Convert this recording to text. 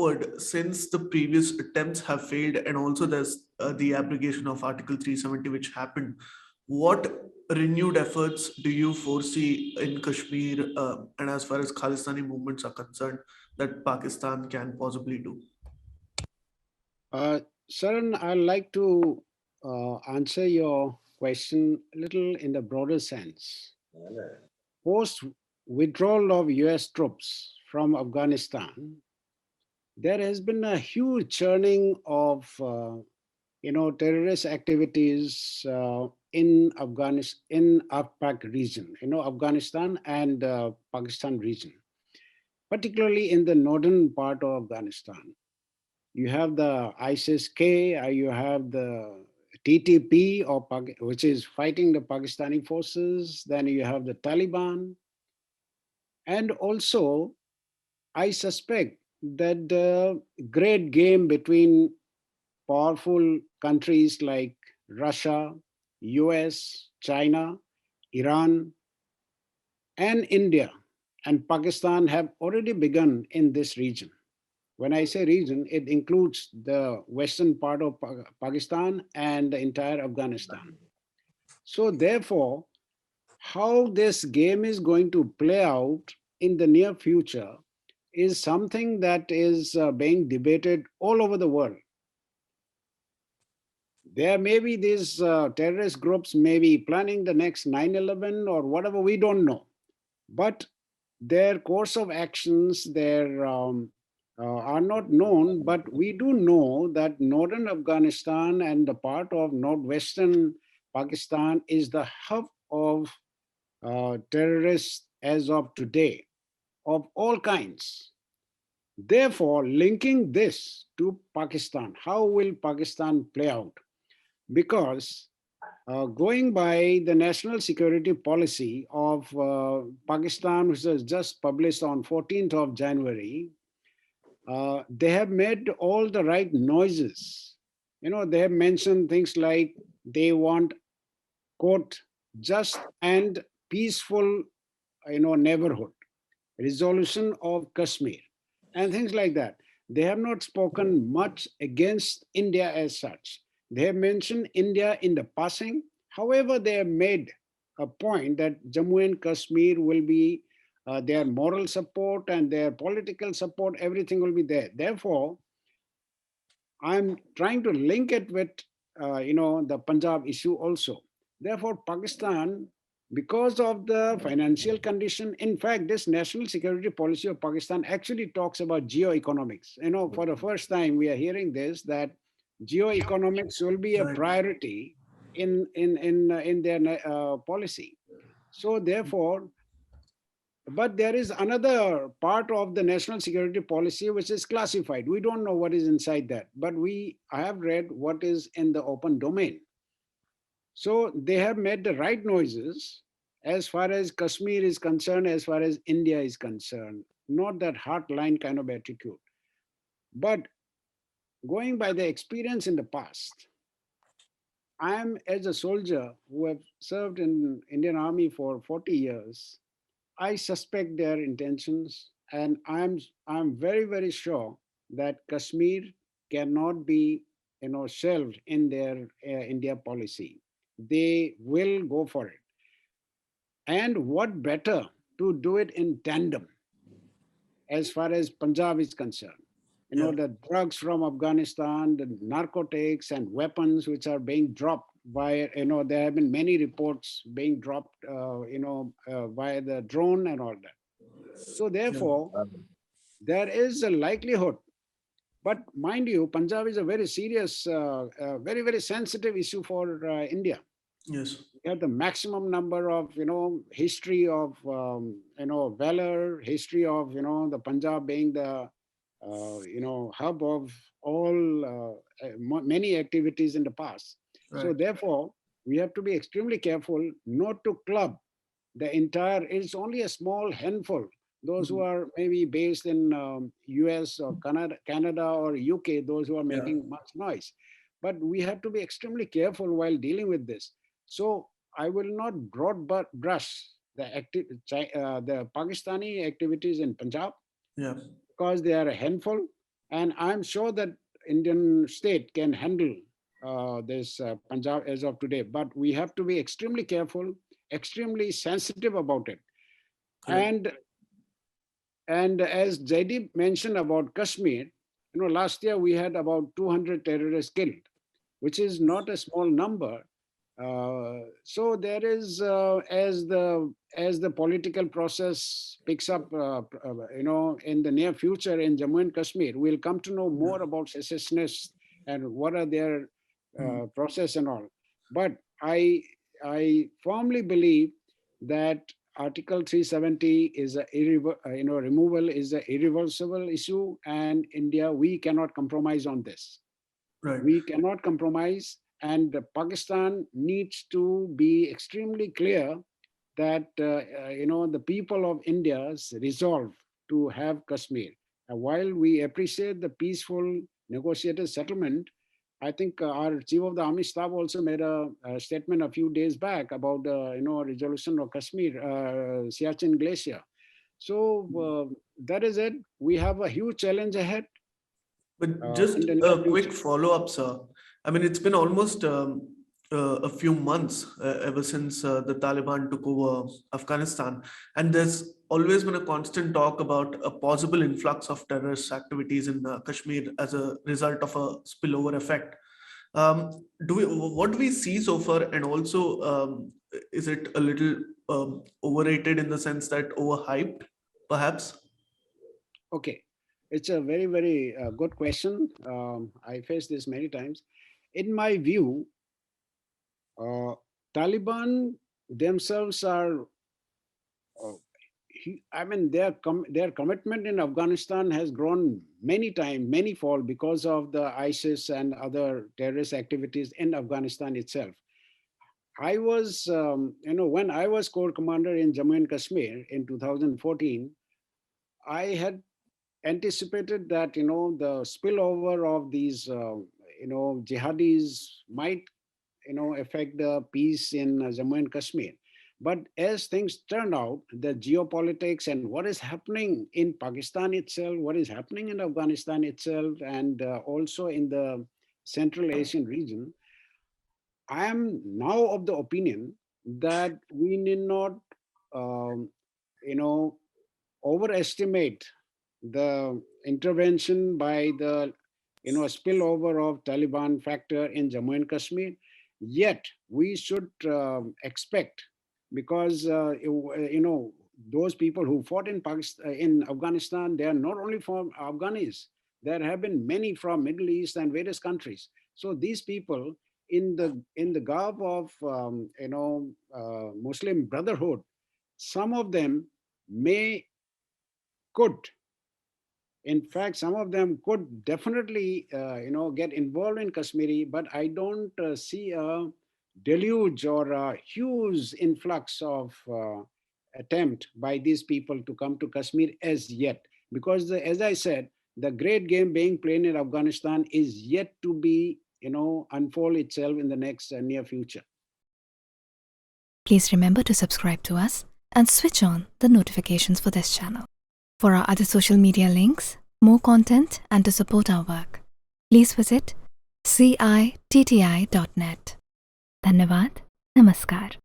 forward, since the previous attempts have failed, and also there's the abrogation of Article 370, which happened, what renewed efforts do you foresee in Kashmir and as far as Khalistani movements are concerned that Pakistan can possibly do? Uh, Sharon, I'd like to answer your question a little in the broader sense. Post withdrawal of US troops from Afghanistan, there has been a huge churning of terrorist activities in Afghanistan, in AFPAC region, Afghanistan and Pakistan region, particularly in the northern part of Afghanistan. You have the ISIS-K, you have the TTP, which is fighting the Pakistani forces. Then you have the Taliban. And also, I suspect that the great game between powerful countries like Russia, US, China, Iran, and India and Pakistan have already begun in this region. When I say region, it includes the western part of Pakistan and the entire Afghanistan. So therefore, how this game is going to play out in the near future is something that is being debated all over the world. There may be these terrorist groups may be planning the next 9/11 or whatever, we don't know. But their course of actions, are not known, but we do know that northern Afghanistan and the part of northwestern Pakistan is the hub of terrorists as of today, of all kinds. Therefore, linking this to Pakistan, how will Pakistan play out? Because going by the national security policy of Pakistan, which was just published on 14th of January, they have made all the right noises. They have mentioned things like they want, quote, just and peaceful, neighborhood, resolution of Kashmir, and things like that. They have not spoken much against India as such. They have mentioned India in the passing. However, they have made a point that Jammu and Kashmir will be their moral support and their political support, everything will be there. Therefore, I'm trying to link it with, the Punjab issue also. Therefore, Pakistan, because of the financial condition, in fact, this national security policy of Pakistan actually talks about geoeconomics. For the first time, we are hearing this, that geoeconomics will be a Right. priority in their policy. So therefore, but there is another part of the national security policy which is classified. We don't know what is inside that, but I have read what is in the open domain. So they have made the right noises as far as Kashmir is concerned, as far as India is concerned, not that hardline kind of attitude. But going by the experience in the past, I am, as a soldier who have served in Indian Army for 40 years, I suspect their intentions, and I'm very, very sure that Kashmir cannot be, shelved in their India policy. They will go for it. And what better to do it in tandem as far as Punjab is concerned? Yeah. The drugs from Afghanistan, the narcotics and weapons which are being dropped by, there have been many reports being dropped, via the drone and all that. So Yeah. therefore, there is a likelihood. But mind you, Punjab is a very serious, very, very sensitive issue for India. Yes. We have the maximum number of, history of, valor, history of, the Punjab being the, hub of all, many activities in the past. So Right. therefore, we have to be extremely careful not to club the entire, it's only a small handful. Those who Mhm. are maybe based in US or Canada or UK, those who are Yeah. making much noise. But we have to be extremely careful while dealing with this. So I will not broad brush the Pakistani activities in Punjab Yeah. because they are a handful. And I'm sure that Indian state can handle this Punjab as of today. But we have to be extremely careful, extremely sensitive about it. Correct. And as Jaideep mentioned about Kashmir, last year we had about 200 terrorists killed, which is not a small number. So there is, as the political process picks up, in the near future in Jammu and Kashmir, we'll come to know more about secessionists and what are their Mm. process and all. But I firmly believe that Article 370 is removal is a irreversible issue, and India, we cannot compromise on this. Right. We cannot compromise, and Pakistan needs to be extremely clear that the people of India's resolve to have Kashmir. While we appreciate the peaceful negotiated settlement, I think our chief of the army staff also made a statement a few days back about the resolution of Kashmir, Siachen Glacier. So that is it. We have a huge challenge ahead But just in the near a quick future. follow-up, sir. I mean, it's been almost a few months ever since the Taliban took over Afghanistan, and there's always been a constant talk about a possible influx of terrorist activities in Kashmir as a result of a spillover effect. What do we see so far, and also is it a little overrated in the sense that overhyped, perhaps? Okay, it's a very, very good question. I faced this many times. In my view, uh, Taliban themselves are, I mean, their commitment in Afghanistan has grown many times, many fold because of the ISIS and other terrorist activities in Afghanistan itself. I was, when I was Corps Commander in Jammu and Kashmir in 2014, I had anticipated that the spillover of these jihadis might affect the peace in Jammu and Kashmir. But as things turned out, the geopolitics and what is happening in Pakistan itself, what is happening in Afghanistan itself, and also in the Central Asian region, I am now of the opinion that we need not, um, you know, overestimate the intervention by the spillover of Taliban factor in Jammu and Kashmir. Yet we should expect, because those people who fought in Pakistan, in Afghanistan, they are not only from Afghanis. There have been many from Middle East and various countries. So these people in the garb of Muslim Brotherhood, some of them may could, in fact, some of them could definitely, get involved in Kashmiri, but I don't see a deluge or a huge influx of attempt by these people to come to Kashmir as yet. Because, as I said, the great game being played in Afghanistan is yet to be, unfold itself in the next near future. Please remember to subscribe to us and switch on the notifications for this channel. For our other social media links, more content, and to support our work, please visit citti.net. Dhanyavad. Namaskar.